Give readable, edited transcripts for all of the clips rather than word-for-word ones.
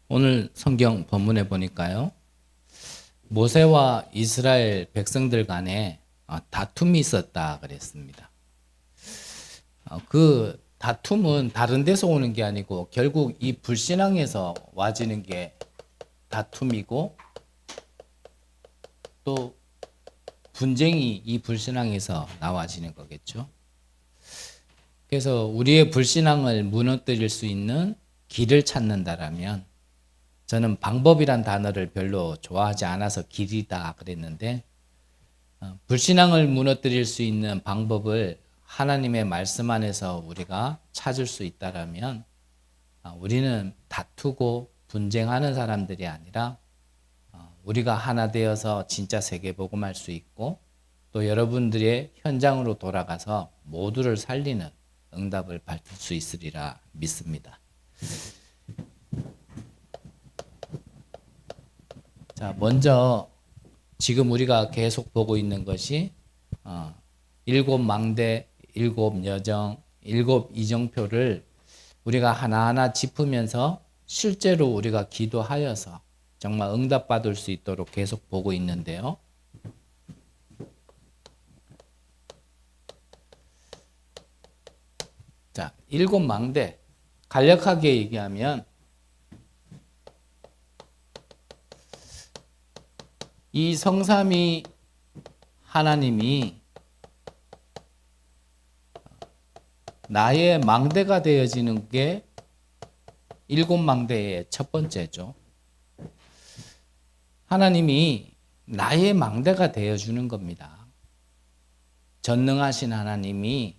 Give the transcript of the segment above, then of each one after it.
오늘 성경 본문에 보니까요. 모세와 이스라엘 백성들 간에 다툼이 있었다 그랬습니다. 그 다툼은 다른 데서 오는 게 아니고 결국 이 불신앙에서 와지는 게 다툼이고, 또 분쟁이 이 불신앙에서 나와지는 거겠죠. 그래서 우리의 불신앙을 무너뜨릴 수 있는 길을 찾는다라면, 저는 방법이란 단어를 별로 좋아하지 않아서 길이다 그랬는데, 불신앙을 무너뜨릴 수 있는 방법을 하나님의 말씀 안에서 우리가 찾을 수 있다라면, 우리는 다투고 분쟁하는 사람들이 아니라 우리가 하나 되어서 진짜 세계복음할 수 있고, 또 여러분들의 현장으로 돌아가서 모두를 살리는 응답을 받을 수 있으리라 믿습니다. 자, 먼저 지금 우리가 계속 보고 있는 것이 일곱 망대, 일곱 여정, 일곱 이정표를 우리가 하나하나 짚으면서 실제로 우리가 기도하여서 정말 응답받을 수 있도록 계속 보고 있는데요. 자, 일곱 망대, 간략하게 얘기하면 이 성삼위 하나님이 나의 망대가 되어지는 게 일곱 망대의 첫 번째죠. 하나님이 나의 망대가 되어주는 겁니다. 전능하신 하나님이,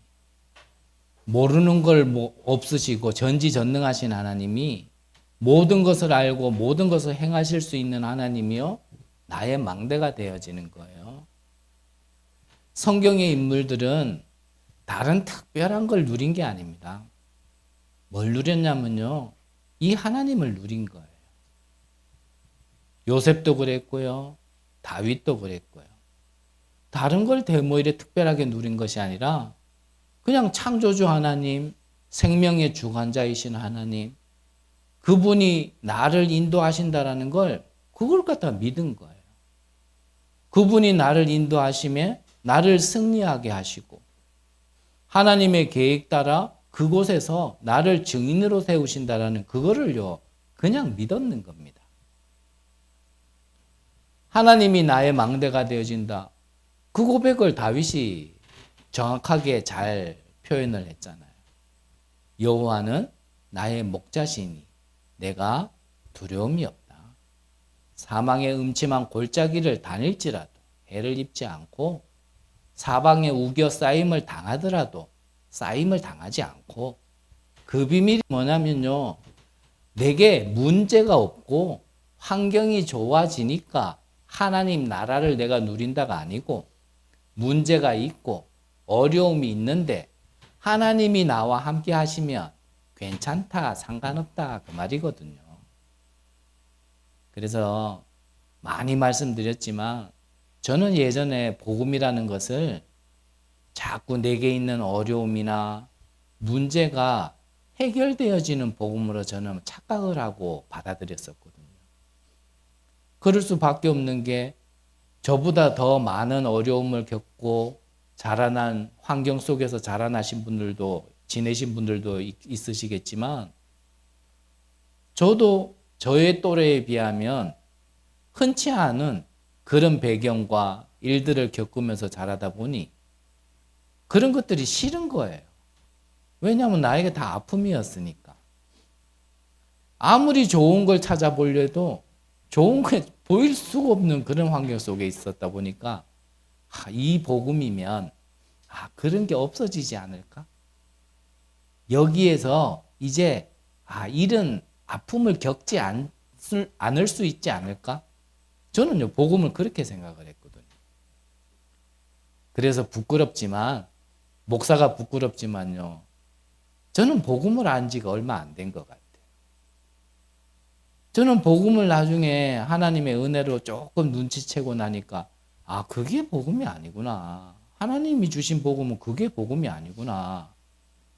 모르는 걸 없으시고 전지전능하신 하나님이, 모든 것을 알고 모든 것을 행하실 수 있는 하나님이요, 나의 망대가 되어지는 거예요. 성경의 인물들은 다른 특별한 걸 누린 게 아닙니다. 뭘 누렸냐면요, 이 하나님을 누린 거예요. 요셉도 그랬고요, 다윗도 그랬고요. 다른 걸 대모이래 특별하게 누린 것이 아니라 그냥 창조주 하나님, 생명의 주관자이신 하나님, 그분이 나를 인도하신다라는 걸, 그걸 갖다 믿은 거예요. 그분이 나를 인도하심에 나를 승리하게 하시고, 하나님의 계획 따라 그곳에서 나를 증인으로 세우신다라는 그거를요, 그냥 믿었는 겁니다. 하나님이 나의 망대가 되어진다. 그 고백을 다윗이 정확하게 잘 표현을 했잖아요. 여호와는 나의 목자시니 내가 두려움이 없다. 사망의 음침한 골짜기를 다닐지라도 해를 입지 않고, 사방에 우겨 쌓임을 당하더라도 쌓임을 당하지 않고, 그 비밀이 뭐냐면요, 내게 문제가 없고 환경이 좋아지니까 하나님 나라를 내가 누린다가 아니고, 문제가 있고 어려움이 있는데 하나님이 나와 함께 하시면 괜찮다, 상관없다, 그 말이거든요. 그래서 많이 말씀드렸지만, 저는 예전에 복음이라는 것을 자꾸 내게 있는 어려움이나 문제가 해결되어지는 복음으로 저는 착각을 하고 받아들였었거든요. 그럴 수밖에 없는 게, 저보다 더 많은 어려움을 겪고 자라난 환경 속에서 자라나신 분들도, 지내신 분들도 있으시겠지만, 저도 저의 또래에 비하면 흔치 않은 그런 배경과 일들을 겪으면서 자라다 보니 그런 것들이 싫은 거예요. 왜냐하면 나에게 다 아픔이었으니까. 아무리 좋은 걸 찾아보려도 좋은 게 보일 수가 없는 그런 환경 속에 있었다 보니까, 이 복음이면 그런 게 없어지지 않을까? 여기에서 이제 이런 아픔을 겪지 않을 수 있지 않을까? 저는요, 복음을 그렇게 생각을 했거든요. 그래서 부끄럽지만, 목사가 부끄럽지만요, 저는 복음을 안 지가 얼마 안 된 것 같아요. 저는 복음을 나중에 하나님의 은혜로 조금 눈치채고 나니까, 그게 복음이 아니구나. 하나님이 주신 복음은 그게 복음이 아니구나.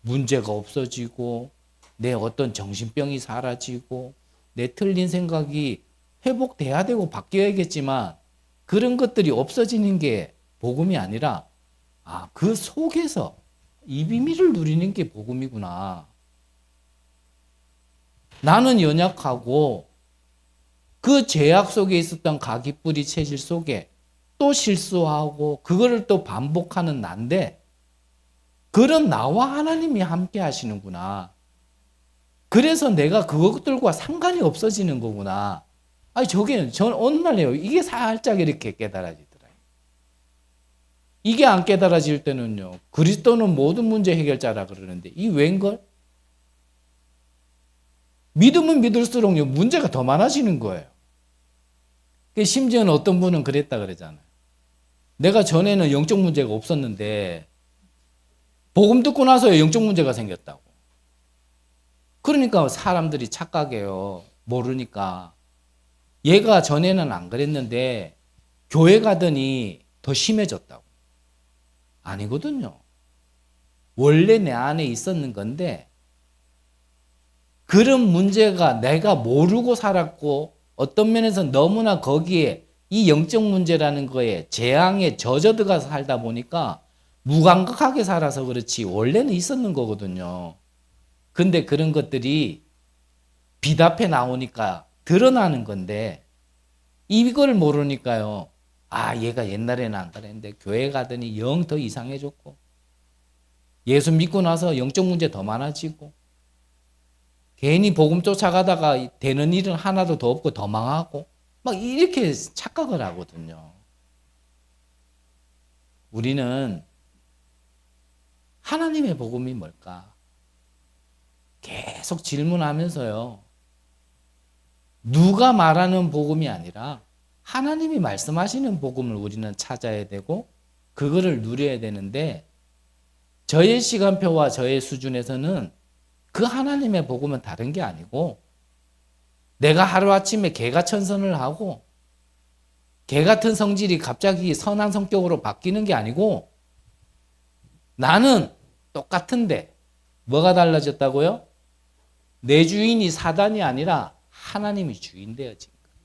문제가 없어지고, 내 어떤 정신병이 사라지고, 내 틀린 생각이 회복돼야 되고 바뀌어야겠지만 그런 것들이 없어지는 게 복음이 아니라 그 속에서 이 비밀을 누리는 게 복음이구나. 나는 연약하고 그 죄악 속에 있었던 가깃뿌리 체질 속에 또 실수하고 그거를 또 반복하는 난데 그런 나와 하나님이 함께 하시는구나. 그래서 내가 그것들과 상관이 없어지는 거구나. 전 어느 날에요. 이게 살짝 이렇게 깨달아지더라고요. 이게 안 깨달아질 때는요. 그리스도는 모든 문제 해결자라 그러는데 이 웬걸? 믿으면 믿을수록 문제가 더 많아지는 거예요. 심지어는 어떤 분은 그랬다 그러잖아요. 내가 전에는 영적 문제가 없었는데 복음 듣고 나서 영적 문제가 생겼다고. 그러니까 사람들이 착각해요. 모르니까. 얘가 전에는 안 그랬는데 교회 가더니 더 심해졌다고. 아니거든요. 원래 내 안에 있었는 건데 그런 문제가 내가 모르고 살았고 어떤 면에서 너무나 거기에 이 영적 문제라는 거에 재앙에 젖어들어가서 살다 보니까 무감각하게 살아서 그렇지 원래는 있었는 거거든요. 근데 그런 것들이 빛 앞에 나오니까 드러나는 건데 이걸 모르니까요. 얘가 옛날에는 안 그랬는데 교회 가더니 영 더 이상해졌고 예수 믿고 나서 영적 문제 더 많아지고 괜히 복음 쫓아가다가 되는 일은 하나도 더 없고 더 망하고 막 이렇게 착각을 하거든요. 우리는 하나님의 복음이 뭘까? 계속 질문하면서요. 누가 말하는 복음이 아니라 하나님이 말씀하시는 복음을 우리는 찾아야 되고 그거를 누려야 되는데 저의 시간표와 저의 수준에서는 그 하나님의 복음은 다른 게 아니고 내가 하루아침에 개가천선을 하고 개 같은 성질이 갑자기 선한 성격으로 바뀌는 게 아니고 나는 똑같은데 뭐가 달라졌다고요? 내 주인이 사단이 아니라 하나님이 주인 되어진 거예요.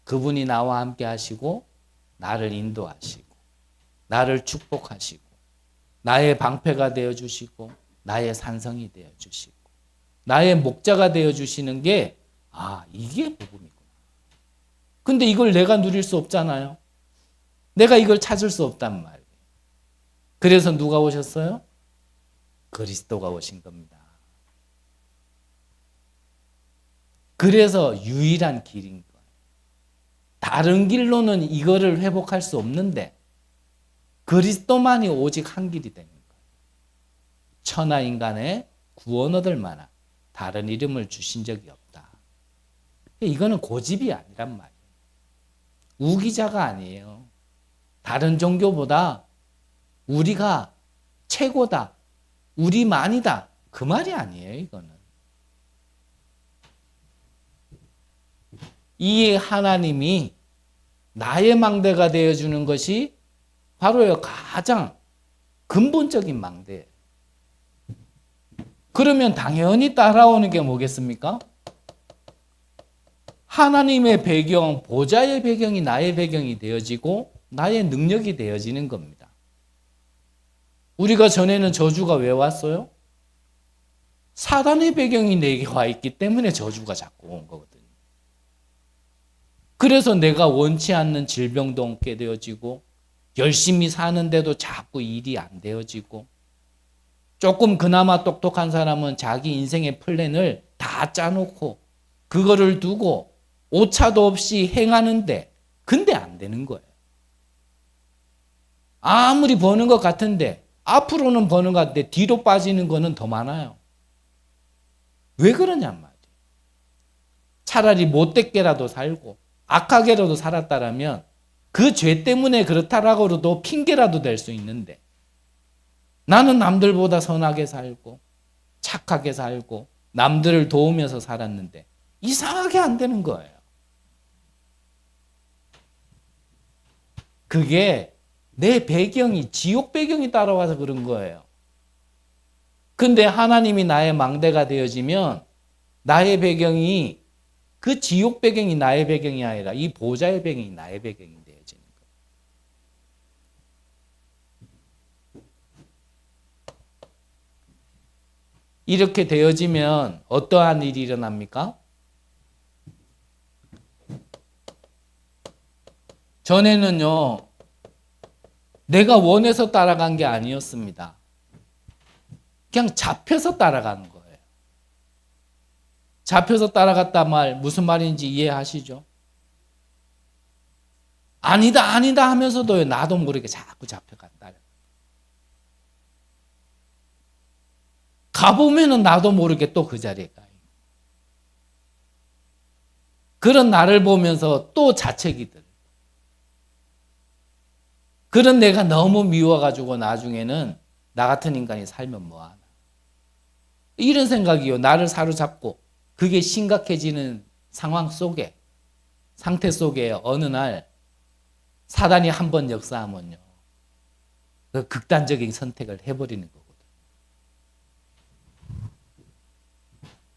그분이 나와 함께 하시고 나를 인도하시고 나를 축복하시고 나의 방패가 되어주시고 나의 산성이 되어주시고 나의 목자가 되어주시는 게 이게 복음이구나. 근데 이걸 내가 누릴 수 없잖아요. 내가 이걸 찾을 수 없단 말이에요. 그래서 누가 오셨어요? 그리스도가 오신 겁니다. 그래서 유일한 길인 거예요. 다른 길로는 이거를 회복할 수 없는데 그리스도만이 오직 한 길이 되는 거예요. 천하 인간의 구원 얻을 만한 다른 이름을 주신 적이 없다. 이거는 고집이 아니란 말이에요. 우기자가 아니에요. 다른 종교보다 우리가 최고다. 우리만이다. 그 말이 아니에요, 이거는. 이 하나님이 나의 망대가 되어주는 것이 바로 가장 근본적인 망대예요. 그러면 당연히 따라오는 게 뭐겠습니까? 하나님의 배경, 보좌의 배경이 나의 배경이 되어지고 나의 능력이 되어지는 겁니다. 우리가 전에는 저주가 왜 왔어요? 사단의 배경이 내게 와 있기 때문에 저주가 자꾸 온 거거든요. 그래서 내가 원치 않는 질병도 옮게 되어지고 열심히 사는데도 자꾸 일이 안 되어지고 조금 그나마 똑똑한 사람은 자기 인생의 플랜을 다 짜놓고 그거를 두고 오차도 없이 행하는데 근데 안 되는 거예요. 아무리 버는 것 같은데 앞으로는 버는 것 같은데 뒤로 빠지는 거는 더 많아요. 왜 그러냔 말이에요. 차라리 못됐게라도 살고 악하게라도 살았다라면 그 죄 때문에 그렇다라고도 핑계라도 될 수 있는데 나는 남들보다 선하게 살고 착하게 살고 남들을 도우면서 살았는데 이상하게 안 되는 거예요. 그게 내 배경이 지옥 배경이 따라와서 그런 거예요. 근데 하나님이 나의 망대가 되어지면 나의 배경이 그 지옥 배경이 나의 배경이 아니라 이 보좌의 배경이 나의 배경이 되어지는 거예요. 이렇게 되어지면 어떠한 일이 일어납니까? 전에는요, 내가 원해서 따라간 게 아니었습니다. 그냥 잡혀서 따라가는 거예요. 잡혀서 따라갔다 말 무슨 말인지 이해하시죠? 아니다 아니다 하면서도 나도 모르게 자꾸 잡혀갔다. 가보면은 나도 모르게 또 그 자리에 가요. 그런 나를 보면서 또 자책이 들어요. 그런 내가 너무 미워가지고 나중에는 나 같은 인간이 살면 뭐하나. 이런 생각이요. 나를 사로잡고 그게 심각해지는 상황 속에, 상태 속에 어느 날 사단이 한번 역사하면요. 그 극단적인 선택을 해버리는 거거든요.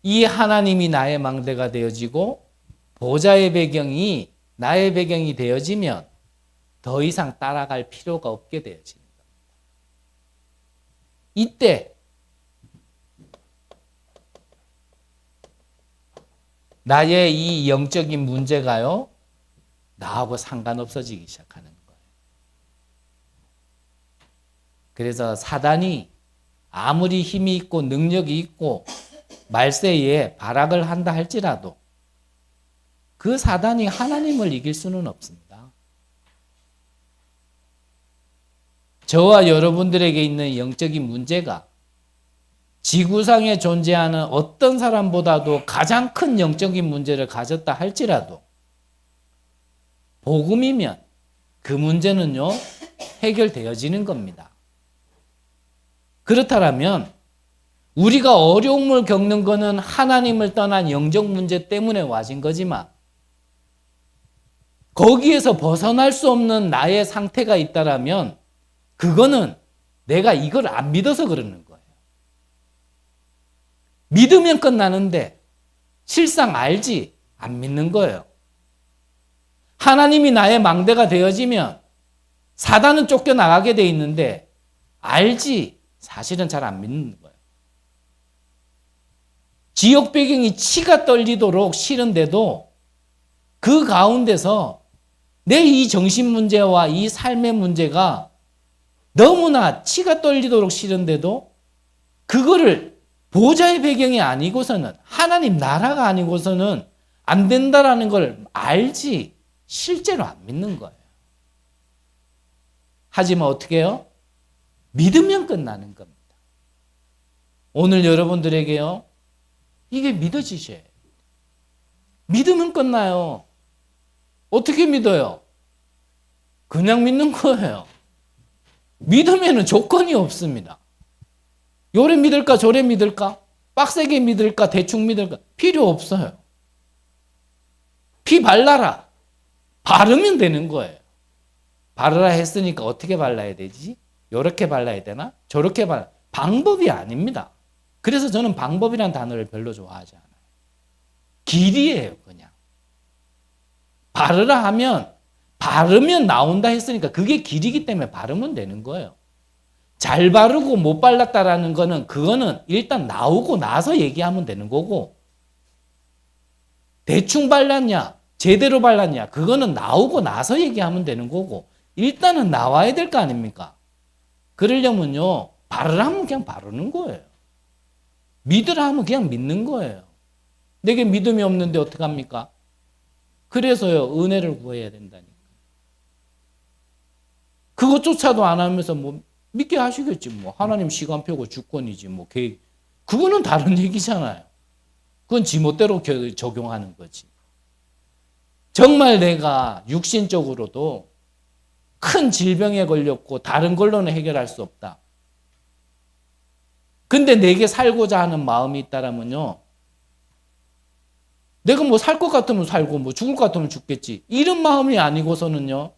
이 하나님이 나의 망대가 되어지고 보좌의 배경이 나의 배경이 되어지면 더 이상 따라갈 필요가 없게 되어지는 겁니다. 이때 나의 이 영적인 문제가요, 나하고 상관없어지기 시작하는 거예요. 그래서 사단이 아무리 힘이 있고 능력이 있고 말세에 발악을 한다 할지라도 그 사단이 하나님을 이길 수는 없습니다. 저와 여러분들에게 있는 영적인 문제가 지구상에 존재하는 어떤 사람보다도 가장 큰 영적인 문제를 가졌다 할지라도 복음이면 그 문제는요, 해결되어지는 겁니다. 그렇다면 우리가 어려움을 겪는 것은 하나님을 떠난 영적 문제 때문에 와진 거지만 거기에서 벗어날 수 없는 나의 상태가 있다라면 그거는 내가 이걸 안 믿어서 그러는 거예요. 믿으면 끝나는데 실상 알지 안 믿는 거예요. 하나님이 나의 망대가 되어지면 사단은 쫓겨나가게 돼 있는데 알지 사실은 잘 안 믿는 거예요. 지옥 배경이 치가 떨리도록 싫은데도 그 가운데서 내 이 정신 문제와 이 삶의 문제가 너무나 치가 떨리도록 싫은데도 그거를 보좌의 배경이 아니고서는 하나님 나라가 아니고서는 안 된다라는 걸 알지 실제로 안 믿는 거예요. 하지만 어떻게 해요? 믿으면 끝나는 겁니다. 오늘 여러분들에게요, 이게 믿어지셔야 해요. 믿으면 끝나요. 어떻게 믿어요? 그냥 믿는 거예요. 믿으면 조건이 없습니다. 요래 믿을까 저래 믿을까? 빡세게 믿을까 대충 믿을까? 필요 없어요. 피 발라라. 바르면 되는 거예요. 바르라 했으니까 어떻게 발라야 되지? 요렇게 발라야 되나? 저렇게 발라. 방법이 아닙니다. 그래서 저는 방법이란 단어를 별로 좋아하지 않아요. 길이에요, 그냥. 바르라 하면 바르면 나온다 했으니까 그게 길이기 때문에 바르면 되는 거예요. 잘 바르고 못 발랐다라는 거는 그거는 일단 나오고 나서 얘기하면 되는 거고 대충 발랐냐 제대로 발랐냐 그거는 나오고 나서 얘기하면 되는 거고 일단은 나와야 될 거 아닙니까? 그러려면요 바르라 하면 그냥 바르는 거예요. 믿으라 하면 그냥 믿는 거예요. 내게 믿음이 없는데 어떡합니까? 그래서요 은혜를 구해야 된다니까. 그것조차도 안 하면서 뭐 믿게 하시겠지 뭐 하나님 시간표고 주권이지 뭐 계획 그거는 다른 얘기잖아요. 그건 지멋대로 적용하는 거지. 정말 내가 육신적으로도 큰 질병에 걸렸고 다른 걸로는 해결할 수 없다. 근데 내게 살고자 하는 마음이 있다라면요. 내가 뭐 살 것 같으면 살고 뭐 죽을 것 같으면 죽겠지. 이런 마음이 아니고서는요.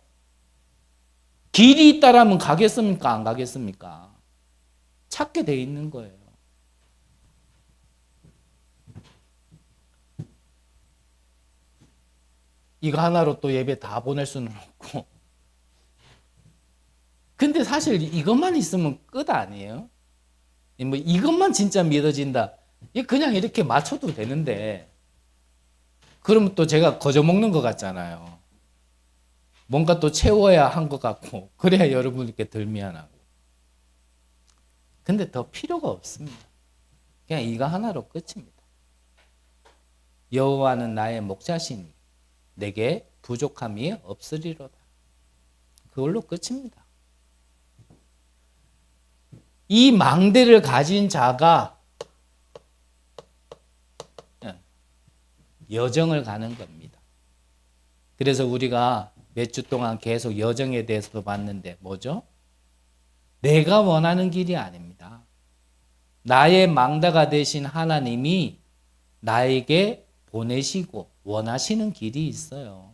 길이 있다라면 가겠습니까? 안 가겠습니까? 찾게 돼 있는 거예요. 이거 하나로 또 예배 다 보낼 수는 없고. 근데 사실 이것만 있으면 끝 아니에요? 뭐 이것만 진짜 믿어진다. 그냥 이렇게 맞춰도 되는데, 그러면 또 제가 거저 먹는 것 같잖아요. 뭔가 또 채워야 한 것 같고, 그래야 여러분께 덜 미안하고. 근데 더 필요가 없습니다. 그냥 이거 하나로 끝입니다. 여호와는 나의 목자시니 내게 부족함이 없으리로다. 그걸로 끝입니다. 이 망대를 가진 자가 여정을 가는 겁니다. 그래서 우리가 몇 주 동안 계속 여정에 대해서도 봤는데 뭐죠? 내가 원하는 길이 아닙니다. 나의 망다가 되신 하나님이 나에게 보내시고 원하시는 길이 있어요.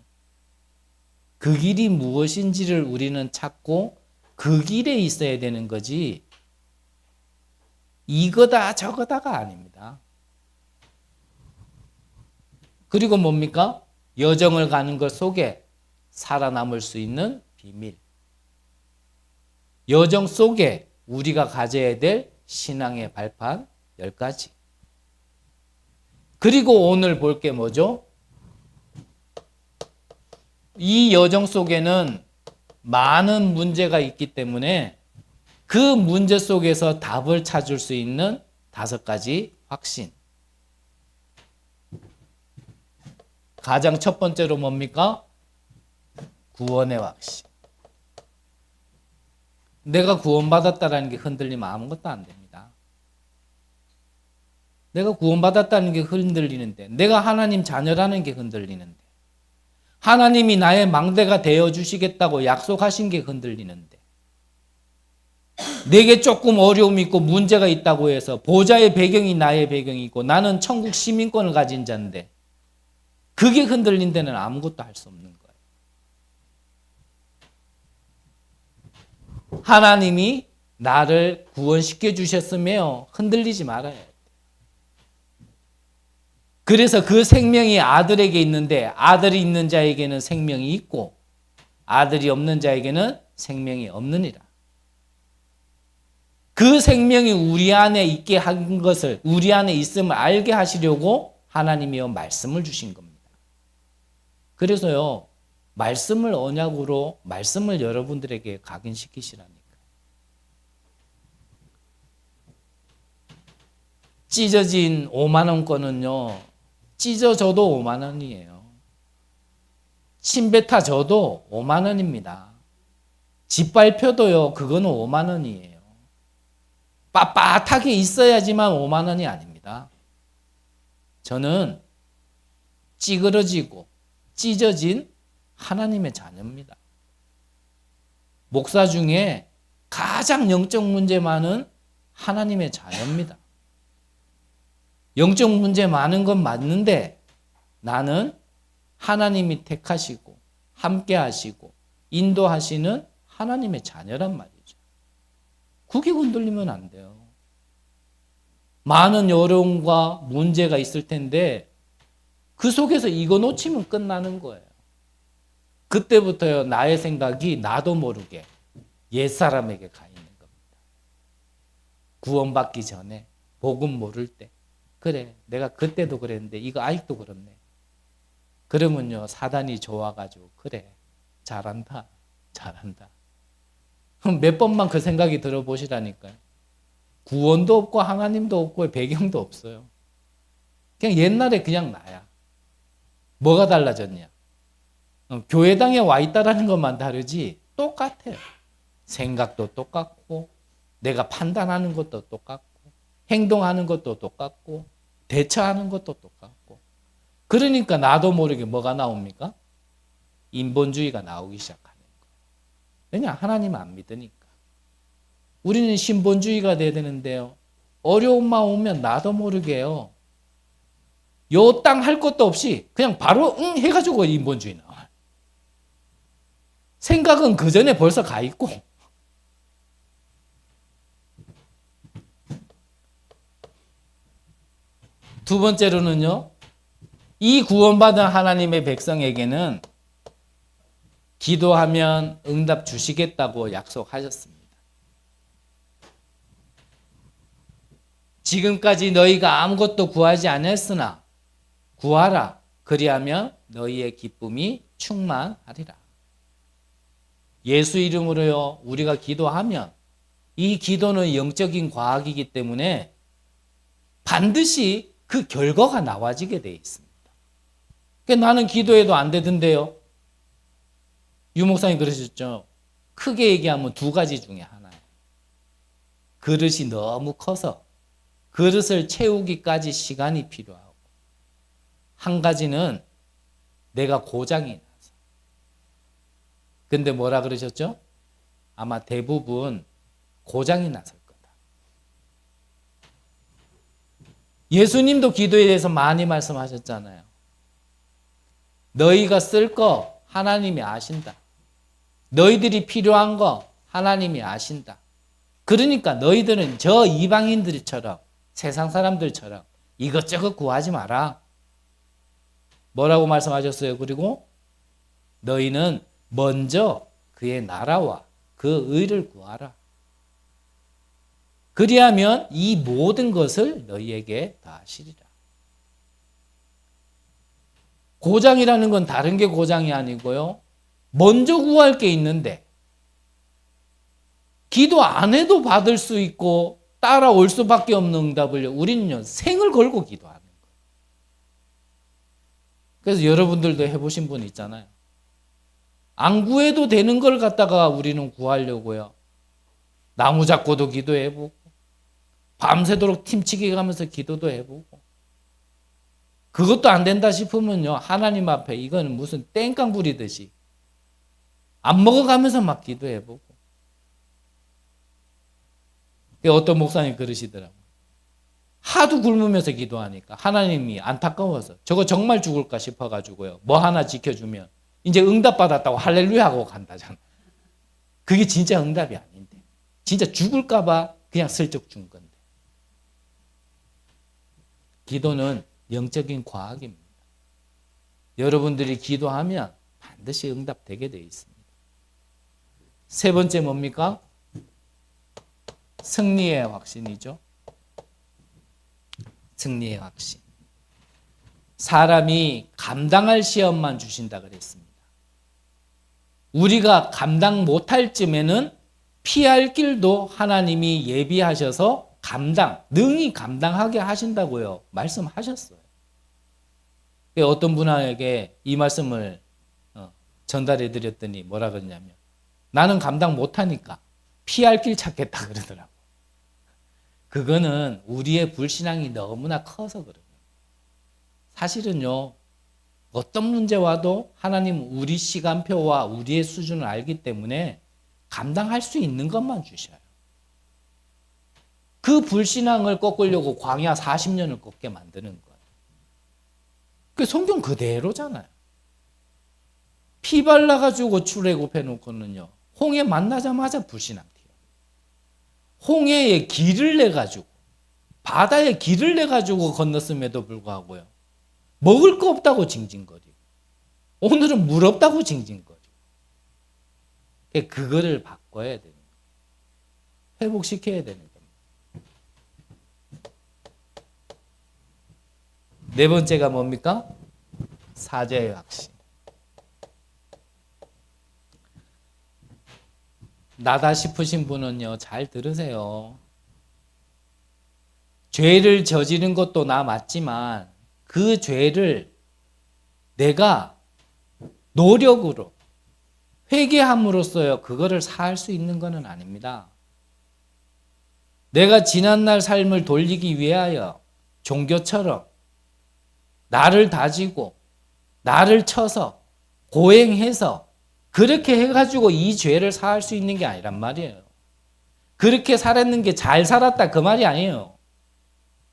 그 길이 무엇인지를 우리는 찾고 그 길에 있어야 되는 거지, 이거다 저거다가 아닙니다. 그리고 뭡니까? 여정을 가는 것 속에 살아남을 수 있는 비밀. 여정 속에 우리가 가져야 될 신앙의 발판 10가지. 그리고 오늘 볼 게 뭐죠? 이 여정 속에는 많은 문제가 있기 때문에 그 문제 속에서 답을 찾을 수 있는 5가지 확신. 가장 첫 번째로 뭡니까? 구원의 확신. 내가 구원받았다는 게 흔들리면 아무것도 안 됩니다. 내가 구원받았다는 게 흔들리는데, 내가 하나님 자녀라는 게 흔들리는데, 하나님이 나의 망대가 되어주시겠다고 약속하신 게 흔들리는데, 내게 조금 어려움이 있고 문제가 있다고 해서 보좌의 배경이 나의 배경이고 나는 천국 시민권을 가진 자인데 그게 흔들린 데는 아무것도 할 수 없는 거예요. 하나님이 나를 구원시켜 주셨으며 흔들리지 말아야 돼요. 그래서 그 생명이 아들에게 있는데 아들이 있는 자에게는 생명이 있고 아들이 없는 자에게는 생명이 없느니라. 그 생명이 우리 안에 있게 한 것을, 우리 안에 있음을 알게 하시려고 하나님이요 말씀을 주신 겁니다. 그래서요 말씀을 언약으로 말씀을 여러분들에게 각인시키시라니까. 찢어진 5만 원권은요 찢어져도 5만 원이에요. 침뱉어 져도 5만 원입니다. 짓밟혀도요 그거는 5만 원이에요. 빳빳하게 있어야지만 5만 원이 아닙니다. 저는 찌그러지고 찢어진 하나님의 자녀입니다. 목사 중에 가장 영적 문제 많은 하나님의 자녀입니다. 영적 문제 많은 건 맞는데 나는 하나님이 택하시고 함께 하시고 인도하시는 하나님의 자녀란 말이죠. 그게 흔들리면 안 돼요. 많은 어려움과 문제가 있을 텐데 그 속에서 이거 놓치면 끝나는 거예요. 그때부터요 나의 생각이 나도 모르게 옛사람에게 가 있는 겁니다. 구원받기 전에 복음 모를 때 그래 내가 그때도 그랬는데 이거 아직도 그렇네. 그러면요 사단이 좋아가지고 그래 잘한다 잘한다. 그럼 몇 번만 그 생각이 들어보시라니까요. 구원도 없고 하나님도 없고 배경도 없어요. 그냥 옛날에 그냥 나야. 뭐가 달라졌냐? 교회당에 와 있다라는 것만 다르지 똑같아요. 생각도 똑같고 내가 판단하는 것도 똑같고 행동하는 것도 똑같고 대처하는 것도 똑같고. 그러니까 나도 모르게 뭐가 나옵니까? 인본주의가 나오기 시작하는 거예요. 왜냐? 하나님 안 믿으니까. 우리는 신본주의가 돼야 되는데요. 어려움만 오면 나도 모르게요. 요 땅 할 것도 없이 그냥 바로 응 해가지고 인본주의 나와요. 생각은 그 전에 벌써 가 있고. 두 번째로는요. 이 구원받은 하나님의 백성에게는 기도하면 응답 주시겠다고 약속하셨습니다. 지금까지 너희가 아무것도 구하지 않았으나 구하라. 그리하면 너희의 기쁨이 충만하리라. 예수 이름으로요, 우리가 기도하면 이 기도는 영적인 과학이기 때문에 반드시 그 결과가 나와지게 되어 있습니다. 그러니까 나는 기도해도 안 되던데요. 유 목사님 그러셨죠. 크게 얘기하면 두 가지 중에 하나예요. 그릇이 너무 커서 그릇을 채우기까지 시간이 필요하고, 한 가지는 내가 고장이 나서. 근데 뭐라 그러셨죠? 아마 대부분 고장이 났을 거다. 예수님도 기도에 대해서 많이 말씀하셨잖아요. 너희가 쓸 거 하나님이 아신다. 너희들이 필요한 거 하나님이 아신다. 그러니까 너희들은 저 이방인들처럼, 세상 사람들처럼 이것저것 구하지 마라. 뭐라고 말씀하셨어요? 그리고 너희는 먼저 그의 나라와 그 의를 구하라. 그리하면 이 모든 것을 너희에게 더하시리라. 고장이라는 건 다른 게 고장이 아니고요. 먼저 구할 게 있는데 기도 안 해도 받을 수 있고 따라올 수밖에 없는 응답을 우리는요, 생을 걸고 기도하는 거예요. 그래서 여러분들도 해보신 분 있잖아요. 안 구해도 되는 걸 갖다가 우리는 구하려고요. 나무 잡고도 기도해보고, 밤새도록 팀치기 가면서 기도도 해보고, 그것도 안 된다 싶으면요, 하나님 앞에 이거는 무슨 땡깡 부리듯이 안 먹어가면서 막 기도해보고. 어떤 목사님 그러시더라고요. 하도 굶으면서 기도하니까 하나님이 안타까워서 저거 정말 죽을까 싶어가지고요, 뭐 하나 지켜주면 이제 응답받았다고 할렐루야 하고 간다잖아. 그게 진짜 응답이 아닌데, 진짜 죽을까봐 그냥 슬쩍 준 건데. 기도는 영적인 과학입니다. 여러분들이 기도하면 반드시 응답되게 되어 있습니다. 세 번째 뭡니까? 승리의 확신이죠. 승리의 확신. 사람이 감당할 시험만 주신다 그랬습니다. 우리가 감당 못할 쯤에는 피할 길도 하나님이 예비하셔서 능히 감당하게 하신다고요, 말씀하셨어요. 어떤 분에게 이 말씀을 전달해 드렸더니 뭐라 그러냐면, 나는 감당 못하니까 피할 길 찾겠다 그러더라고. 그거는 우리의 불신앙이 너무나 커서 그래요. 사실은요, 어떤 문제 와도 하나님 우리 시간표와 우리의 수준을 알기 때문에 감당할 수 있는 것만 주셔요. 그 불신앙을 꺾으려고 광야 40년을 꺾게 만드는 거예요. 그 성경 그대로잖아요. 피 발라가지고 출애굽해 놓고는요, 홍해 만나자마자 불신앙 튀어요. 홍해에 길을 내가지고, 바다에 길을 내가지고 건넜음에도 불구하고요, 먹을 거 없다고 징징거리고, 오늘은 물 없다고 징징거리고. 그거를 바꿔야 되는 거예요. 회복시켜야 되는 겁니다. 네 번째가 뭡니까? 사죄의 확신. 나다 싶으신 분은요, 잘 들으세요. 죄를 저지른 것도 나 맞지만 그 죄를 내가 노력으로 회개함으로써요, 그거를 사할 수 있는 것은 아닙니다. 내가 지난날 삶을 돌리기 위하여 종교처럼 나를 다지고 나를 쳐서 고행해서 그렇게 해가지고 이 죄를 사할 수 있는 게 아니란 말이에요. 그렇게 살았는 게 잘 살았다 그 말이 아니에요.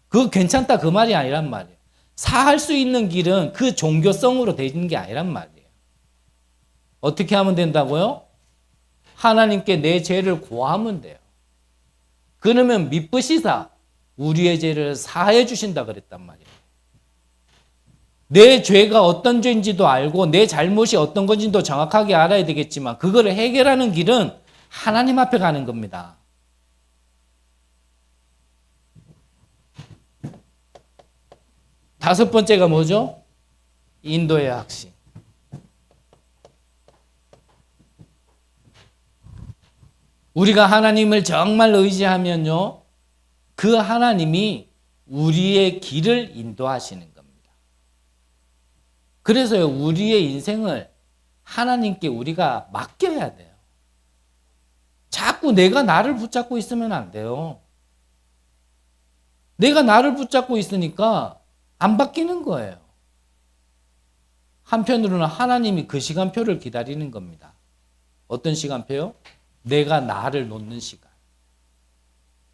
그거 괜찮다 그 말이 아니란 말이에요. 사할 수 있는 길은 그 종교성으로 되는 게 아니란 말이에요. 어떻게 하면 된다고요? 하나님께 내 죄를 고하면 돼요. 그러면 미쁘시사 우리의 죄를 사해 주신다 그랬단 말이에요. 내 죄가 어떤 죄인지도 알고 내 잘못이 어떤 건지도 정확하게 알아야 되겠지만 그거를 해결하는 길은 하나님 앞에 가는 겁니다. 다섯 번째가 뭐죠? 인도의 확신. 우리가 하나님을 정말 의지하면요, 그 하나님이 우리의 길을 인도하시는 겁니다. 그래서요, 우리의 인생을 하나님께 우리가 맡겨야 돼요. 자꾸 내가 나를 붙잡고 있으면 안 돼요. 내가 나를 붙잡고 있으니까 안 바뀌는 거예요. 한편으로는 하나님이 그 시간표를 기다리는 겁니다. 어떤 시간표요? 내가 나를 놓는 시간.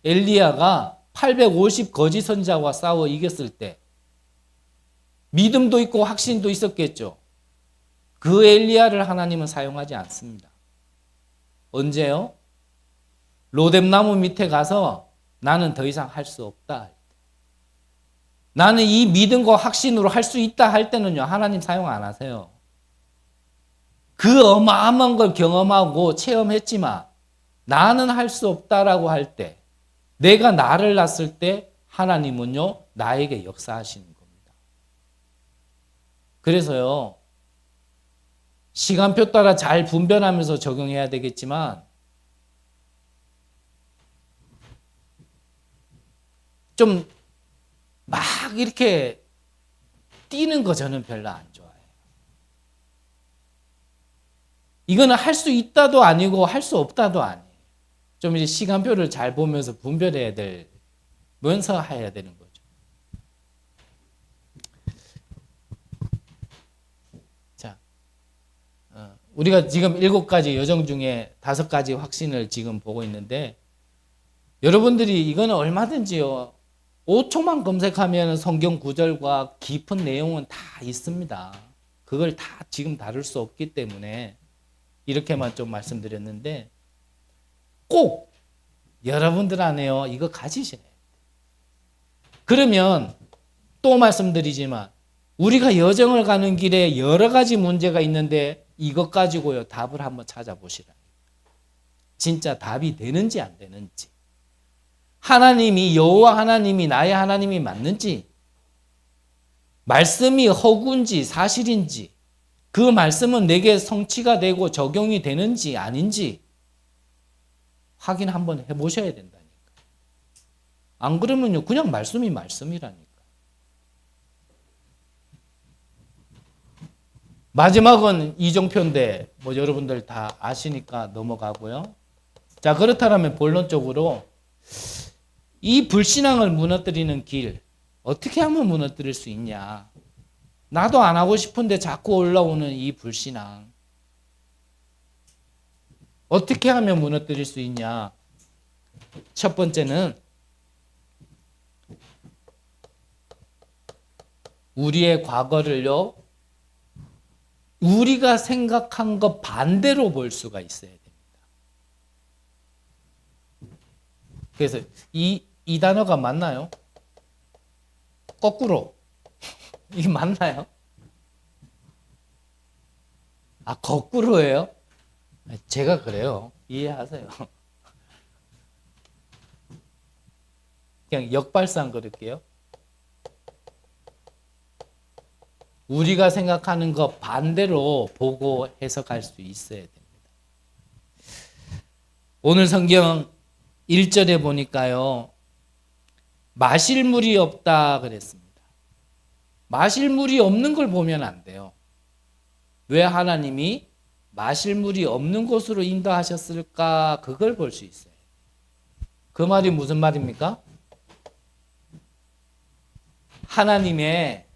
엘리야가 850 거짓 선지자와 싸워 이겼을 때 믿음도 있고 확신도 있었겠죠. 그 엘리야를 하나님은 사용하지 않습니다. 언제요? 로뎀나무 밑에 가서 나는 더 이상 할 수 없다. 나는 이 믿음과 확신으로 할 수 있다 할 때는요, 하나님 사용 안 하세요. 그 어마어마한 걸 경험하고 체험했지만 나는 할 수 없다라고 할 때, 내가 나를 놨을 때 하나님은요, 나에게 역사하시는 겁니다. 그래서요, 시간표 따라 잘 분별하면서 적용해야 되겠지만 좀 막 이렇게 뛰는 거 저는 별로 안 좋아해요. 이거는 할 수 있다도 아니고 할 수 없다도 아니에요. 좀 이제 시간표를 잘 보면서 분별해야 면서 해야 되는 거죠. 자, 우리가 지금 7가지 여정 중에 5가지 확신을 지금 보고 있는데 여러분들이 이거는 얼마든지요. 5초만 검색하면 성경 구절과 깊은 내용은 다 있습니다. 그걸 다 지금 다룰 수 없기 때문에 이렇게만 좀 말씀드렸는데 꼭 여러분들 안에요. 이거 가지셔야 돼요. 그러면 또 말씀드리지만 우리가 여정을 가는 길에 여러 가지 문제가 있는데 이것 가지고요. 답을 한번 찾아보시라. 진짜 답이 되는지 안 되는지. 하나님이 여호와 하나님이 나의 하나님이 맞는지, 말씀이 허구인지 사실인지, 그 말씀은 내게 성취가 되고 적용이 되는지 아닌지 확인 한번 해보셔야 된다니까. 안 그러면요, 그냥 말씀이 말씀이라니까. 마지막은 이정표인데 뭐 여러분들 다 아시니까 넘어가고요. 자, 그렇다면 본론적으로 이 불신앙을 무너뜨리는 길 어떻게 하면 무너뜨릴 수 있냐? 나도 안 하고 싶은데 자꾸 올라오는 이 불신앙 어떻게 하면 무너뜨릴 수 있냐? 첫 번째는 우리의 과거를요, 우리가 생각한 것 반대로 볼 수가 있어야 됩니다. 그래서 이 단어가 맞나요? 거꾸로. 이게 맞나요? 아, 거꾸로예요? 제가 그래요. 이해하세요. 그냥 역발상 그럴게요. 우리가 생각하는 것 반대로 보고 해석할 수 있어야 됩니다. 오늘 성경 1절에 보니까요, 마실 물이 없다 그랬습니다. 마실 물이 없는 걸 보면 안 돼요. 왜 하나님이 마실 물이 없는 곳으로 인도하셨을까? 그걸 볼 수 있어요. 그 말이 무슨 말입니까? 하나님의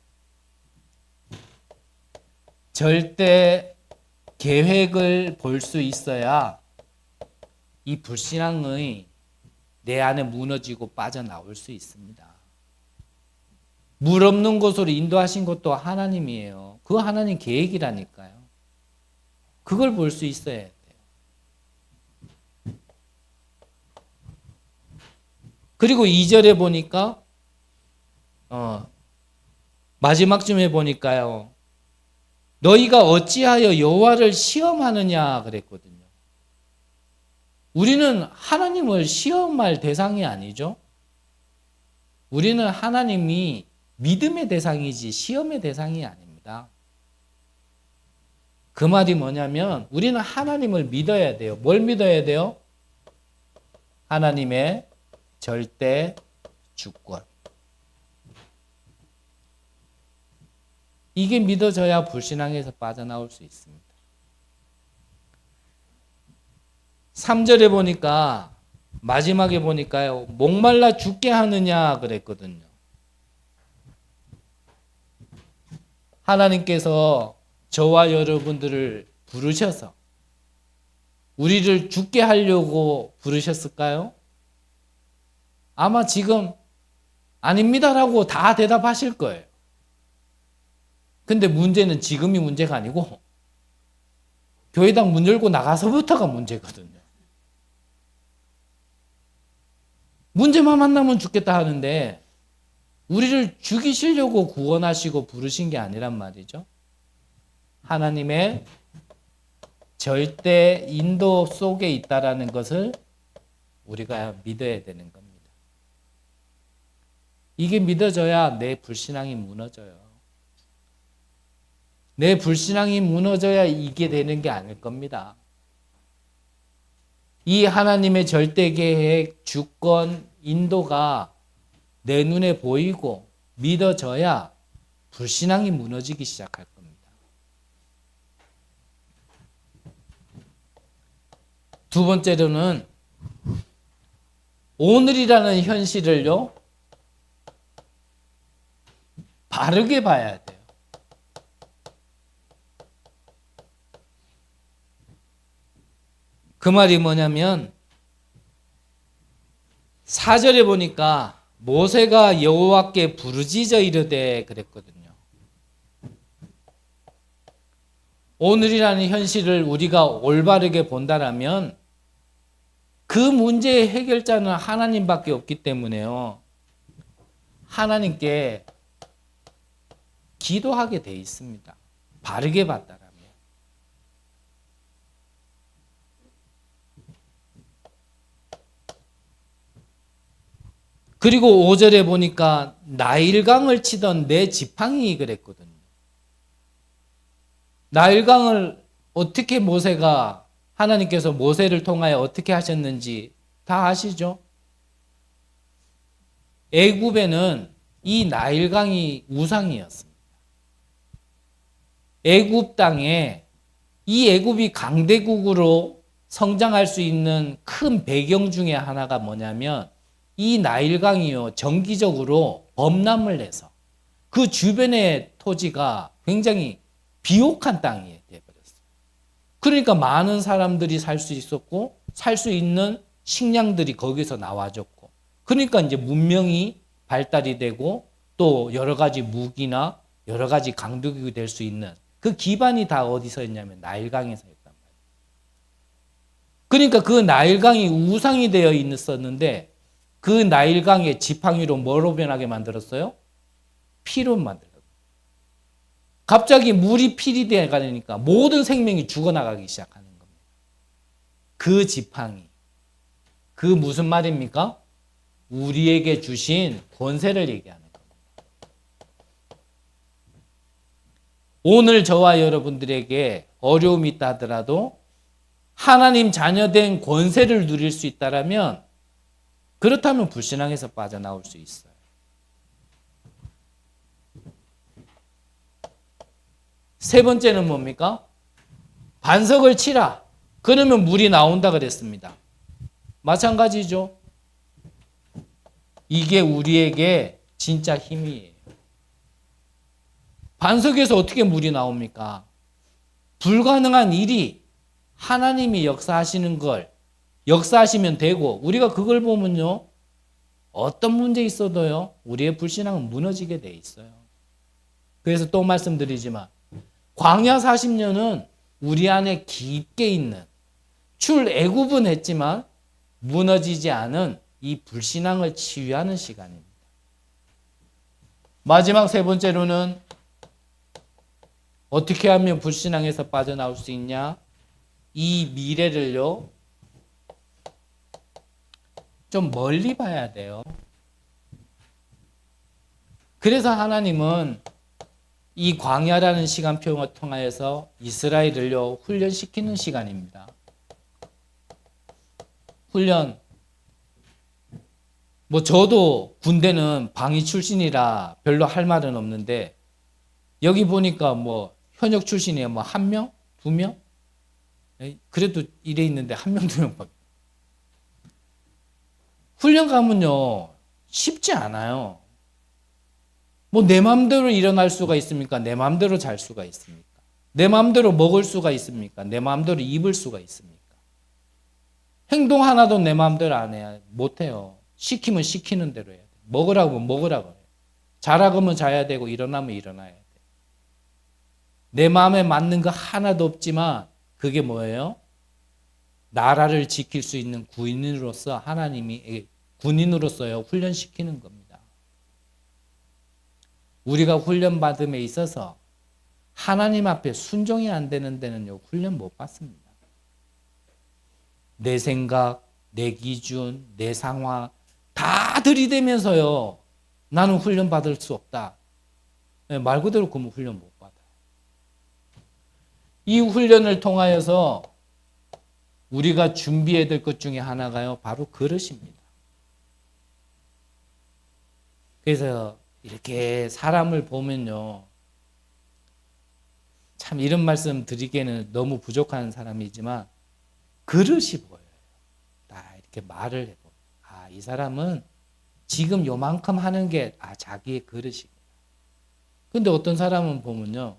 절대 계획을 볼 수 있어야 이 불신앙의 내 안에 무너지고 빠져나올 수 있습니다. 물 없는 곳으로 인도하신 것도 하나님이에요. 그 하나님 계획이라니까요. 그걸 볼 수 있어야 돼요. 그리고 2절에 보니까 마지막쯤에 보니까요. 너희가 어찌하여 여호와를 시험하느냐 그랬거든요. 우리는 하나님을 시험할 대상이 아니죠. 우리는 하나님이 믿음의 대상이지 시험의 대상이 아닙니다. 그 말이 뭐냐면 우리는 하나님을 믿어야 돼요. 뭘 믿어야 돼요? 하나님의 절대 주권. 이게 믿어져야 불신앙에서 빠져나올 수 있습니다. 3절에 보니까 마지막에 보니까요. 목말라 죽게 하느냐 그랬거든요. 하나님께서 저와 여러분들을 부르셔서 우리를 죽게 하려고 부르셨을까요? 아마 지금 아닙니다라고 다 대답하실 거예요. 근데 문제는 지금이 문제가 아니고 교회당 문 열고 나가서부터가 문제거든요. 문제만 만나면 죽겠다 하는데 우리를 죽이시려고 구원하시고 부르신 게 아니란 말이죠. 하나님의 절대 인도 속에 있다라는 것을 우리가 믿어야 되는 겁니다. 이게 믿어져야 내 불신앙이 무너져요. 내 불신앙이 무너져야 이게 되는 게 아닐 겁니다. 이 하나님의 절대 계획, 주권, 인도가 내 눈에 보이고 믿어져야 불신앙이 무너지기 시작할 겁니다. 두 번째로는 오늘이라는 현실을요, 바르게 봐야 돼요. 그 말이 뭐냐면 4절에 보니까 모세가 여호와께 부르짖어 이르되 그랬거든요. 오늘이라는 현실을 우리가 올바르게 본다라면 그 문제의 해결자는 하나님밖에 없기 때문에요. 하나님께 기도하게 돼 있습니다. 바르게 봤다라면. 그리고 5절에 보니까 나일강을 치던 내 지팡이 그랬거든요. 나일강을 어떻게 모세가 하나님께서 모세를 통하여 어떻게 하셨는지 다 아시죠? 애굽에는 이 나일강이 우상이었습니다. 애굽 땅에 이 애굽이 강대국으로 성장할 수 있는 큰 배경 중에 하나가 뭐냐면 이 나일강이요 정기적으로 범람을 해서 그 주변의 토지가 굉장히 비옥한 땅이 되어버렸어요. 그러니까 많은 사람들이 살 수 있었고 살 수 있는 식량들이 거기서 나와줬고 그러니까 이제 문명이 발달이 되고 또 여러 가지 무기나 여러 가지 강대국이 될 수 있는 그 기반이 다 어디서 있냐면 나일강에서 있단 말이에요. 그러니까 그 나일강이 우상이 되어 있었는데 그 나일강의 지팡이로 뭐로 변하게 만들었어요? 피로 만들었어요. 갑자기 물이 필이 되니까 모든 생명이 죽어나가기 시작하는 겁니다. 그 지팡이. 그 무슨 말입니까? 우리에게 주신 권세를 얘기하는 겁니다. 오늘 저와 여러분들에게 어려움이 있다 하더라도 하나님 자녀된 권세를 누릴 수 있다면 그렇다면 불신앙에서 빠져나올 수 있어요. 세 번째는 뭡니까? 반석을 치라. 그러면 물이 나온다 그랬습니다. 마찬가지죠. 이게 우리에게 진짜 힘이에요. 반석에서 어떻게 물이 나옵니까? 불가능한 일이 하나님이 역사하시는 걸 역사하시면 되고 우리가 그걸 보면요. 어떤 문제 있어도요. 우리의 불신앙은 무너지게 돼 있어요. 그래서 또 말씀드리지만 광야 40년은 우리 안에 깊게 있는 출애굽은 했지만 무너지지 않은 이 불신앙을 치유하는 시간입니다. 마지막 세 번째로는 어떻게 하면 불신앙에서 빠져나올 수 있냐? 이 미래를요, 좀 멀리 봐야 돼요. 그래서 하나님은 이 광야라는 시간표를 통하여서 이스라엘을요, 훈련시키는 시간입니다. 훈련. 뭐 저도 군대는 방위 출신이라 별로 할 말은 없는데 여기 보니까 뭐 현역 출신이에요. 뭐 한 명? 두 명? 그래도 이래 있는데 한 명, 두 명밖에. 훈련 가면요, 쉽지 않아요. 뭐 내 마음대로 일어날 수가 있습니까? 내 마음대로 잘 수가 있습니까? 내 마음대로 먹을 수가 있습니까? 내 마음대로 입을 수가 있습니까? 행동 하나도 내 마음대로 안 해야 못해요. 시키면 시키는 대로 해야 돼. 먹으라고 먹으라고 해요. 자라고면 자야 되고 일어나면 일어나야 돼. 내 마음에 맞는 거 하나도 없지만 그게 뭐예요? 나라를 지킬 수 있는 군인으로서 하나님이 군인으로서요 훈련시키는 겁니다. 우리가 훈련받음에 있어서 하나님 앞에 순종이 안 되는 데는요 훈련 못 받습니다. 내 생각, 내 기준, 내 상황 다 들이대면서요 나는 훈련 받을 수 없다. 말 그대로 그러면 훈련 못 받아요. 이 훈련을 통하여서 우리가 준비해야 될 것 중에 하나가요 바로 그릇입니다. 그래서 이렇게 사람을 보면요 참 이런 말씀 드리기에는 너무 부족한 사람이지만 그릇이 보여요. 다 이렇게 말을 해보면 아, 이 사람은 지금 요만큼 하는 게 자기의 그릇이구나. 근데 어떤 사람은 보면요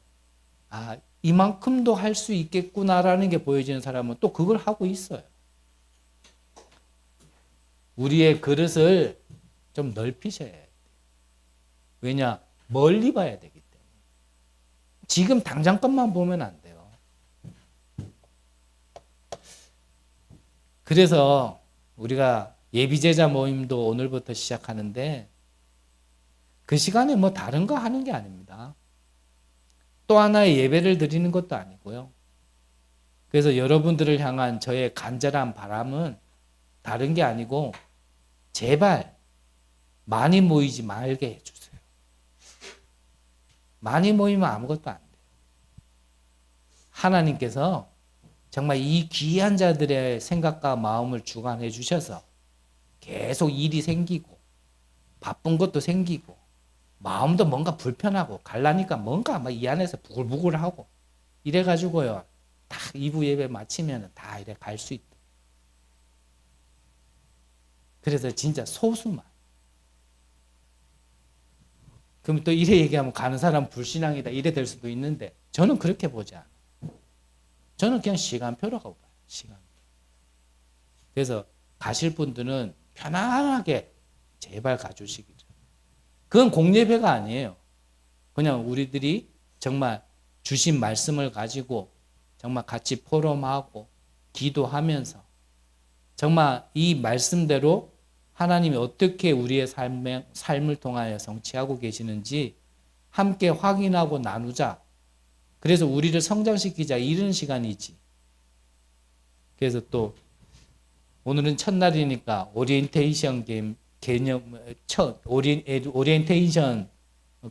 아, 이만큼도 할 수 있겠구나라는 게 보여지는 사람은 또 그걸 하고 있어요. 우리의 그릇을 좀 넓히셔야 돼요. 왜냐? 멀리 봐야 되기 때문에. 지금 당장 것만 보면 안 돼요. 그래서 우리가 예비제자 모임도 오늘부터 시작하는데 그 시간에 뭐 다른 거 하는 게 아닙니다. 또 하나의 예배를 드리는 것도 아니고요. 그래서 여러분들을 향한 저의 간절한 바람은 다른 게 아니고 제발 많이 모이지 말게 해주세요. 많이 모이면 아무것도 안 돼요. 하나님께서 정말 이 귀한 자들의 생각과 마음을 주관해 주셔서 계속 일이 생기고 바쁜 것도 생기고 마음도 뭔가 불편하고 갈라니까 뭔가 막 이 안에서 부글부글하고 이래가지고요 딱 2부 예배 마치면 다 이래 갈 수 있다. 그래서 진짜 소수만. 그럼 또 이래 얘기하면 가는 사람 불신앙이다 이래 될 수도 있는데 저는 그렇게 보지 않아요. 저는 그냥 시간표라고 봐요. 시간표. 그래서 가실 분들은 편안하게 제발 가주시기를. 그건 공예배가 아니에요. 그냥 우리들이 정말 주신 말씀을 가지고 정말 같이 포럼하고 기도하면서 정말 이 말씀대로 하나님이 어떻게 우리의 삶을 통하여 성취하고 계시는지 함께 확인하고 나누자. 그래서 우리를 성장시키자 이런 시간이지. 그래서 또 오늘은 첫날이니까 오리엔테이션 개념, 오리엔테이션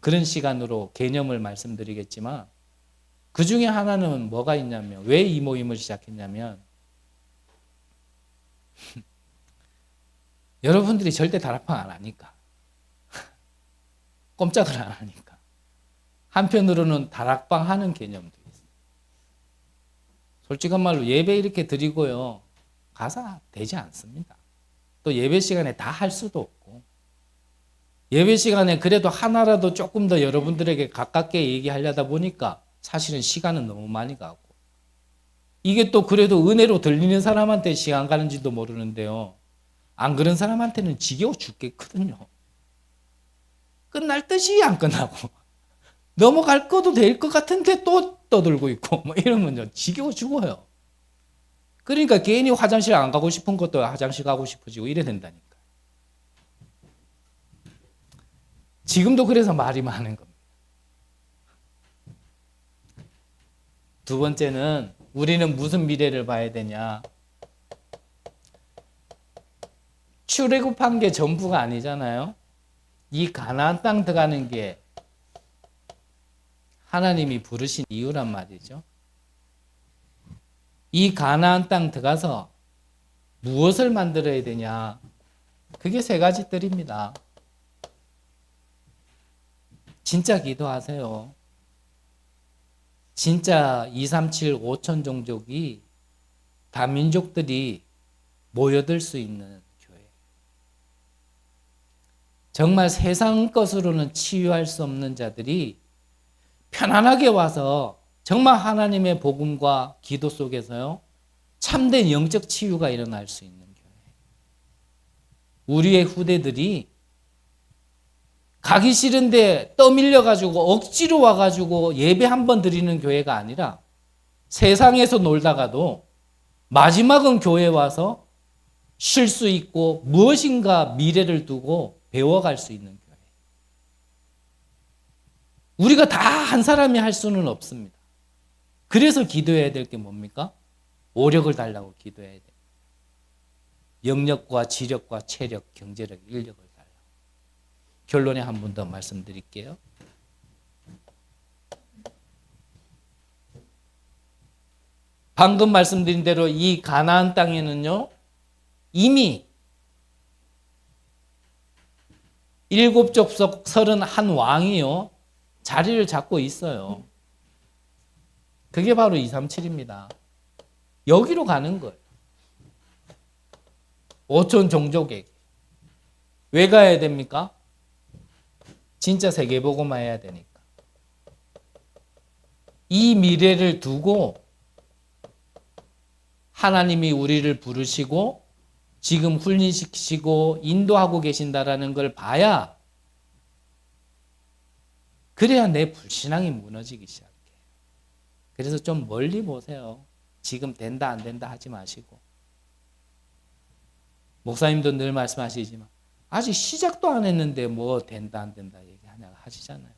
그런 시간으로 개념을 말씀드리겠지만 그 중에 하나는 뭐가 있냐면 왜 이 모임을 시작했냐면 여러분들이 절대 다락방 안 하니까 꼼짝을 안 하니까 한편으로는 다락방 하는 개념도 있어요. 솔직한 말로 예배 이렇게 드리고요 가사 되지 않습니다. 또 예배 시간에 다 할 수도 없고 예배 시간에 그래도 하나라도 조금 더 여러분들에게 가깝게 얘기하려다 보니까 사실은 시간은 너무 많이 가고 이게 또 그래도 은혜로 들리는 사람한테 시간 가는지도 모르는데요. 안 그런 사람한테는 지겨워 죽겠거든요. 끝날 듯이 안 끝나고 넘어갈 것도 될 것 같은데 또 떠들고 있고 뭐 이러면요 지겨워 죽어요. 그러니까 괜히 화장실 안 가고 싶은 것도 화장실 가고 싶어지고 이래 된다니까. 지금도 그래서 말이 많은 겁니다. 두 번째는 우리는 무슨 미래를 봐야 되냐? 출애굽한 게 전부가 아니잖아요. 이 가나안 땅 들어가는 게 하나님이 부르신 이유란 말이죠. 이 가나안 땅 들어가서 무엇을 만들어야 되냐? 그게 세 가지들입니다. 진짜 기도하세요. 진짜 237, 5천 종족이 다민족들이 모여들 수 있는 교회. 정말 세상 것으로는 치유할 수 없는 자들이 편안하게 와서 정말 하나님의 복음과 기도 속에서요, 참된 영적 치유가 일어날 수 있는 교회. 우리의 후대들이 가기 싫은데 떠밀려가지고 억지로 와가지고 예배 한 번 드리는 교회가 아니라 세상에서 놀다가도 마지막은 교회에 와서 쉴 수 있고 무엇인가 미래를 두고 배워갈 수 있는 교회. 우리가 다 한 사람이 할 수는 없습니다. 그래서 기도해야 될 게 뭡니까? 오력을 달라고 기도해야 돼요. 영력과 지력과 체력, 경제력, 인력을 달라고. 결론에 한 번 더 말씀드릴게요. 방금 말씀드린 대로 이 가나안 땅에는요, 이미 7족속 31왕이요, 자리를 잡고 있어요. 그게 바로 237입니다. 여기로 가는 거예요. 5천 종족에게. 왜 가야 됩니까? 진짜 세계복음화 해야 되니까. 이 미래를 두고 하나님이 우리를 부르시고 지금 훈련시키시고 인도하고 계신다라는 걸 봐야, 그래야 내 불신앙이 무너지기 시작해요. 그래서 좀 멀리 보세요. 지금 된다 안 된다 하지 마시고. 목사님도 늘 말씀하시지만 아직 시작도 안 했는데 뭐 된다 안 된다 얘기하냐고 하시잖아요.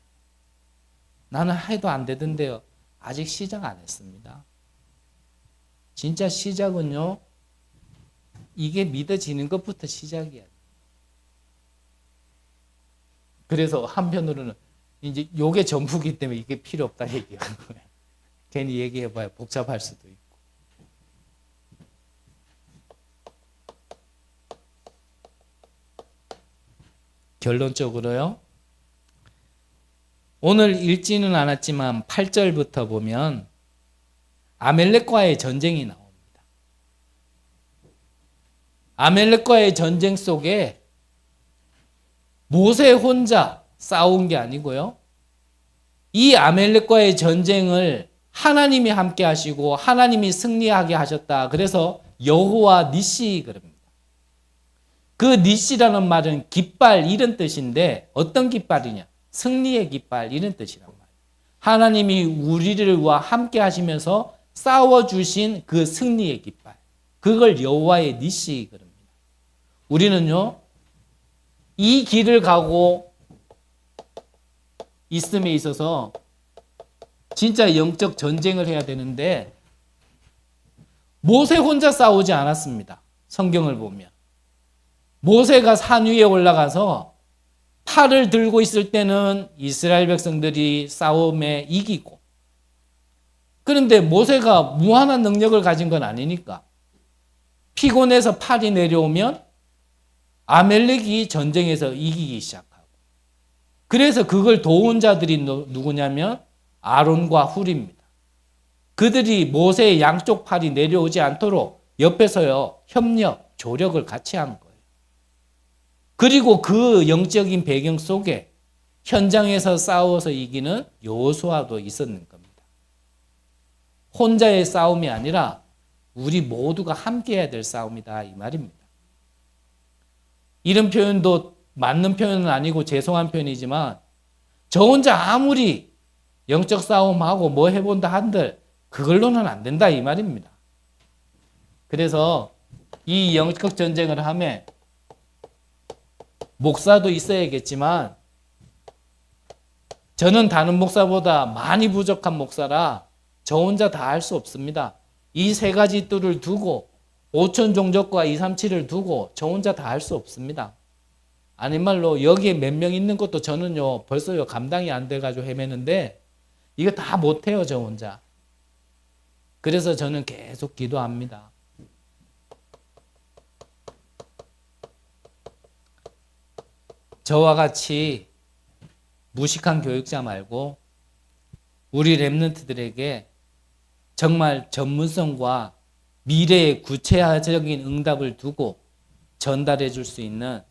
나는 해도 안 되던데요. 아직 시작 안 했습니다. 진짜 시작은요, 이게 믿어지는 것부터 시작이야. 그래서 한편으로는 이제 요게 전부기 때문에 이게 필요 없다 얘기하는 거예요. 괜히 얘기해봐야 복잡할 수도 있고. 결론적으로요, 오늘 읽지는 않았지만 8절부터 보면 아멜렉과의 전쟁이 나옵니다. 아멜렉과의 전쟁 속에 모세 혼자 싸운 게 아니고요, 이 아멜렉과의 전쟁을 하나님이 함께 하시고 하나님이 승리하게 하셨다. 그래서 여호와 니시 그럽니다. 그 니시라는 말은 깃발 이런 뜻인데, 어떤 깃발이냐? 승리의 깃발 이런 뜻이란 말이에요. 하나님이 우리들과 함께 하시면서 싸워주신 그 승리의 깃발, 그걸 여호와의 니시 그럽니다. 우리는요, 이 길을 가고 있음에 있어서 진짜 영적 전쟁을 해야 되는데, 모세 혼자 싸우지 않았습니다. 성경을 보면 모세가 산 위에 올라가서 팔을 들고 있을 때는 이스라엘 백성들이 싸움에 이기고, 그런데 모세가 무한한 능력을 가진 건 아니니까 피곤해서 팔이 내려오면 아멜렉이 전쟁에서 이기기 시작하고, 그래서 그걸 도운 자들이 누구냐면 아론과 훌입니다. 그들이 모세의 양쪽 팔이 내려오지 않도록 옆에서요, 협력, 조력을 같이 한 거예요. 그리고 그 영적인 배경 속에 현장에서 싸워서 이기는 여호수아도 있었는 겁니다. 혼자의 싸움이 아니라 우리 모두가 함께 해야 될 싸움이다 이 말입니다. 이런 표현도 맞는 표현은 아니고 죄송한 표현이지만, 저 혼자 아무리 영적 싸움하고 뭐 해본다 한들 그걸로는 안 된다 이 말입니다. 그래서 이 영적 전쟁을 하면 목사도 있어야겠지만 저는 다른 목사보다 많이 부족한 목사라 저 혼자 다 할 수 없습니다. 이 세 가지 뜰을 두고 5천 종족과 237을 두고 저 혼자 다 할 수 없습니다. 아닌 말로 여기에 몇 명 있는 것도 저는요 벌써요 감당이 안 돼가지고 헤매는데 이거 다 못해요 저 혼자. 그래서 저는 계속 기도합니다. 저와 같이 무식한 교육자 말고 우리 랩런트들에게 정말 전문성과 미래의 구체적인 응답을 두고 전달해 줄 수 있는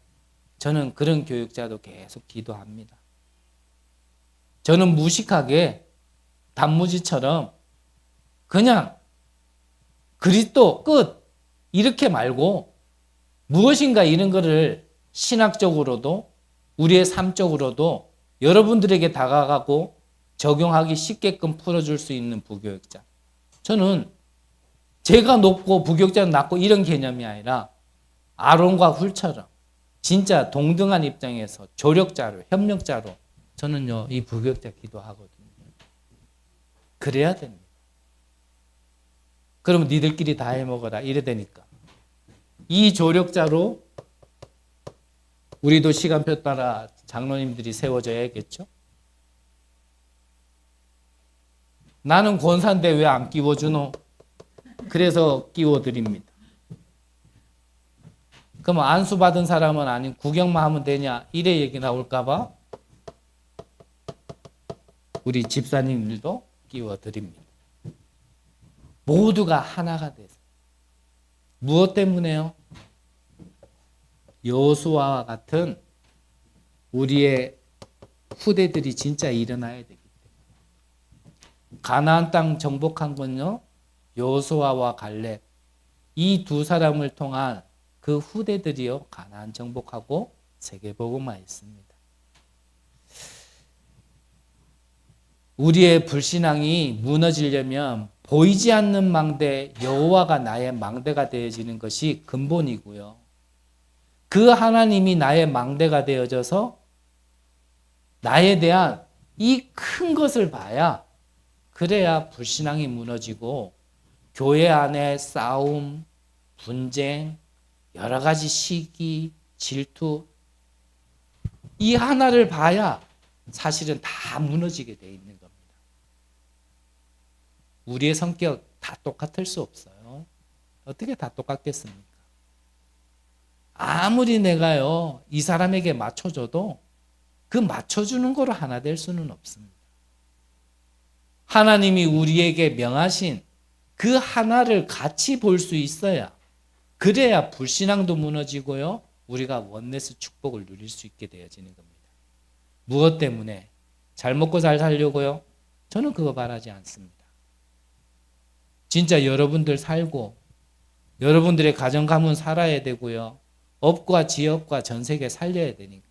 저는 그런 교육자도 계속 기도합니다. 저는 무식하게 단무지처럼 그냥 그리스도 끝 이렇게 말고 무엇인가 이런 거를 신학적으로도 우리의 삶적으로도 여러분들에게 다가가고 적용하기 쉽게끔 풀어줄 수 있는 부교육자. 저는 제가 높고 부교육자는 낮고 이런 개념이 아니라 아론과 훌처럼 진짜 동등한 입장에서 조력자로 협력자로 저는요 이 부교육자 기도하거든요. 그래야 됩니다. 그러면 니들끼리 다 해먹어라 이래 되니까 이 조력자로 우리도 시간표 따라 장로님들이 세워져야겠죠. 나는 권사인데 왜 안 끼워주노? 그래서 끼워드립니다. 그럼 안수 받은 사람은 아닌 구경만 하면 되냐? 이래 얘기 나올까봐 우리 집사님들도 끼워드립니다. 모두가 하나가 돼서. 무엇 때문에요? 여호수아와 같은 우리의 후대들이 진짜 일어나야 되기 때문에. 가나안 땅 정복한 건요. 여호수아와 갈렙 이 두 사람을 통한 그 후대들이요. 가나안 정복하고 세계복음화했습니다. 우리의 불신앙이 무너지려면 보이지 않는 망대 여호와가 나의 망대가 되어지는 것이 근본이고요. 그 하나님이 나의 망대가 되어져서 나에 대한 이 큰 것을 봐야 그래야 불신앙이 무너지고 교회 안에 싸움, 분쟁, 여러 가지 시기, 질투 이 하나를 봐야 사실은 다 무너지게 돼 있는 겁니다. 우리의 성격 다 똑같을 수 없어요. 어떻게 다 똑같겠습니까? 아무리 내가요 이 사람에게 맞춰줘도 그 맞춰주는 거로 하나 될 수는 없습니다. 하나님이 우리에게 명하신 그 하나를 같이 볼 수 있어야 그래야 불신앙도 무너지고요 우리가 원네스 축복을 누릴 수 있게 되어지는 겁니다. 무엇 때문에? 잘 먹고 잘 살려고요? 저는 그거 바라지 않습니다. 진짜 여러분들 살고 여러분들의 가정 가문 살아야 되고요. 업과 지역과 전 세계 살려야 되니까.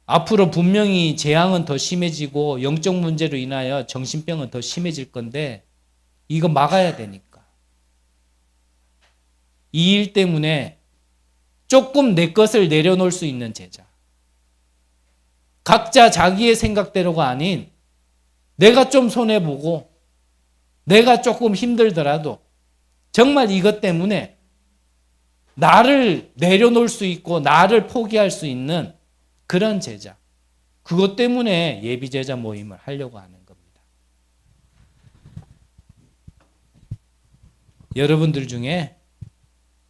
앞으로 분명히 재앙은 더 심해지고 영적 문제로 인하여 정신병은 더 심해질 건데 이거 막아야 되니까. 이 일 때문에 조금 내 것을 내려놓을 수 있는 제자. 각자 자기의 생각대로가 아닌 내가 좀 손해보고 내가 조금 힘들더라도 정말 이것 때문에 나를 내려놓을 수 있고 나를 포기할 수 있는 그런 제자. 그것 때문에 예비제자 모임을 하려고 하는 겁니다. 여러분들 중에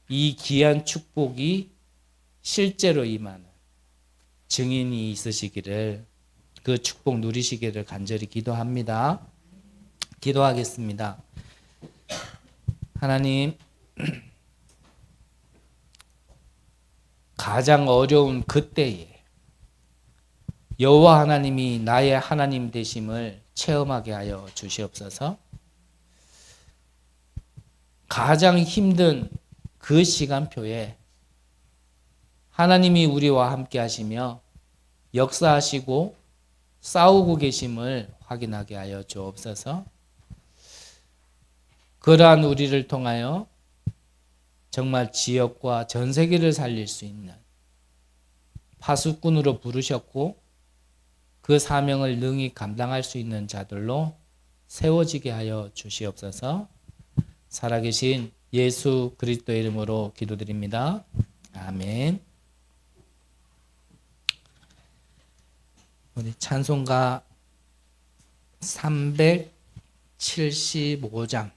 이 귀한 축복이 실제로 임하는 증인이 있으시기를 그 축복 누리시기를 간절히 기도합니다. 기도하겠습니다. 하나님, 가장 어려운 그때에 여호와 하나님이 나의 하나님 되심을 체험하게 하여 주시옵소서. 가장 힘든 그 시간표에 하나님이 우리와 함께 하시며 역사하시고 싸우고 계심을 확인하게 하여 주옵소서. 그러한 우리를 통하여 정말 지역과 전 세계를 살릴 수 있는 파수꾼으로 부르셨고 그 사명을 능히 감당할 수 있는 자들로 세워지게 하여 주시옵소서. 살아계신 예수 그리스도의 이름으로 기도드립니다. 아멘. 우리 찬송가 375장